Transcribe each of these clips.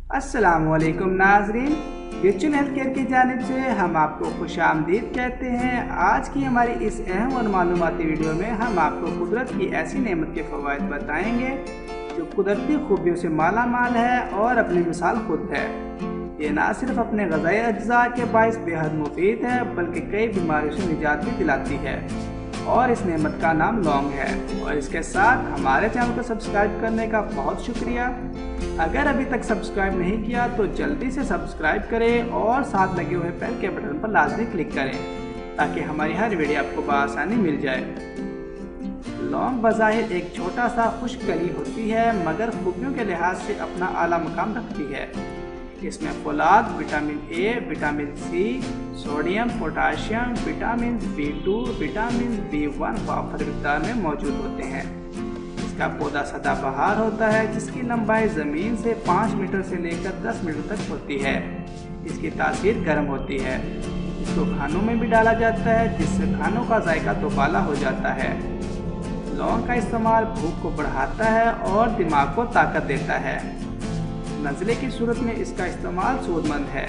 अस्सलामुअलैकुम नाज़रीन, विर्चुअल health care की जानिब से हम आपको खुशामदीद कहते हैं। आज की हमारी इस अहम और मालूमाती वीडियो में हम आपको कुदरत की ऐसी नेमत के फ़वाइद बताएंगे जो कुदरती खूबियों से माला माल है और अपनी मिसाल खुद है। ये ना सिर्फ अपने ग़ज़ाई अज्जा के बाइस बेहद मुफीद है बल्कि कई बीमारियों से निजात भी दिलाती है और इस नेमत का नाम लौंग है। और इसके साथ हमारे चैनल को सब्सक्राइब करने का बहुत शुक्रिया। अगर अभी तक सब्सक्राइब नहीं किया तो जल्दी से सब्सक्राइब करें और साथ लगे हुए बेल के बटन पर लाजमी क्लिक करें ताकि हमारी हर वीडियो आपको बआसानी मिल जाए। लौंग बज़ाहिर एक छोटा सा खुश्क कली होती है मगर खूबियों के लिहाज से अपना आला मकाम रखती है। इसमें फौलाद, vitamin A, vitamin C, sodium, potassium, vitamin B2, vitamin B1 वाफर मिक़दार में मौजूद होते हैं। इसका पौधा सदाबहार होता है जिसकी लंबाई ज़मीन से 5 मीटर से लेकर 10 मीटर तक होती है। इसकी तासीर गर्म होती है। इसको खानों में भी डाला जाता है जिससे खानों का जायका दोबाला हो जाता है। लौंग का इस्तेमाल भूख को बढ़ाता है और दिमाग को ताकत देता है। नज़ले की सूरत में इसका इस्तेमाल सूदमंद है।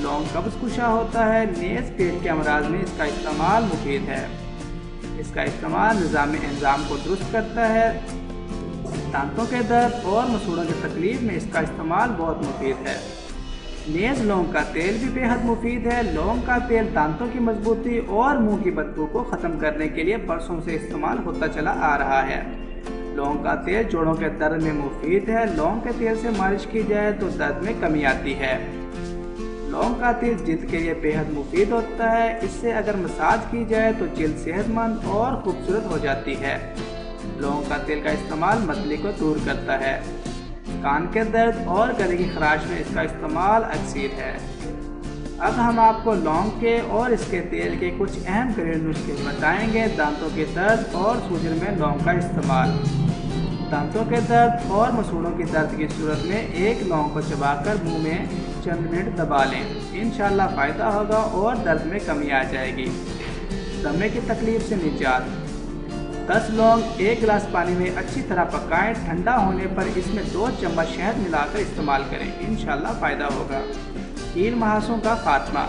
लौंग कब्ज़ कुशा होता है। नेज़, पेट के अमराज में इसका इस्तेमाल मुफीद है। इसका इस्तेमाल निज़ाम को दुरुस्त करता है। दांतों के दर्द और मसूड़ों की तकलीफ में इसका इस्तेमाल बहुत मुफीद है। नेज़ लौंग का तेल भी बेहद मुफीद है। लौंग का तेल दांतों की मजबूती और मुंह की बदबू को ख़त्म करने के लिए बरसों से इस्तेमाल होता चला आ रहा है। लौंग का तेल जोड़ों के दर्द में मुफीद है। लौंग के तेल से मालिश की जाए तो दर्द में कमी आती है। लौंग का तेल जिल्द के लिए बेहद मुफीद होता है। इससे अगर मसाज की जाए तो जिल्द सेहतमंद और खूबसूरत हो जाती है। लौंग का तेल का इस्तेमाल मतली को दूर करता है। कान के दर्द और गले की खराश में इसका इस्तेमाल अक्सर है। अब हम आपको लौंग के और इसके तेल के कुछ अहम घरेलू नुस्खे बताएंगे। दांतों के दर्द और सूजन में लौंग का इस्तेमाल। दांतों के दर्द और मसूड़ों की दर्द की सूरत में एक लौंग को चबाकर मुंह में चंद मिनट दबा लें। इंशाअल्लाह फ़ायदा होगा और दर्द में कमी आ जाएगी। दमे की तकलीफ से निजात। 10 लौंग 1 गिलास पानी में अच्छी तरह पकाएं। ठंडा होने पर इसमें 2 चम्मच शहद मिलाकर इस्तेमाल करें। इंशाअल्लाह फ़ायदा होगा। कील महासों का खात्मा।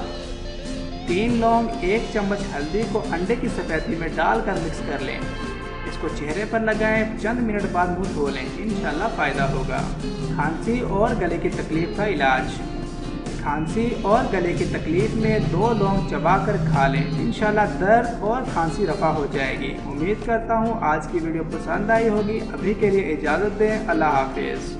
3 लौंग 1 चम्मच हल्दी को अंडे की सफ़ेदी में डालकर मिक्स कर लें। इसको चेहरे पर लगाएं। चंद मिनट बाद मुंह धो लें। इंशाअल्लाह फ़ायदा होगा। खांसी और गले की तकलीफ़ का इलाज। खांसी और गले की तकलीफ़ में 2 लौंग चबाकर खा लें। इंशाअल्लाह दर्द और खांसी रफ़ा हो जाएगी। उम्मीद करता हूँ आज की वीडियो पसंद आई होगी। अभी के लिए इजाज़त दें। अल्लाह हाफ़िज़।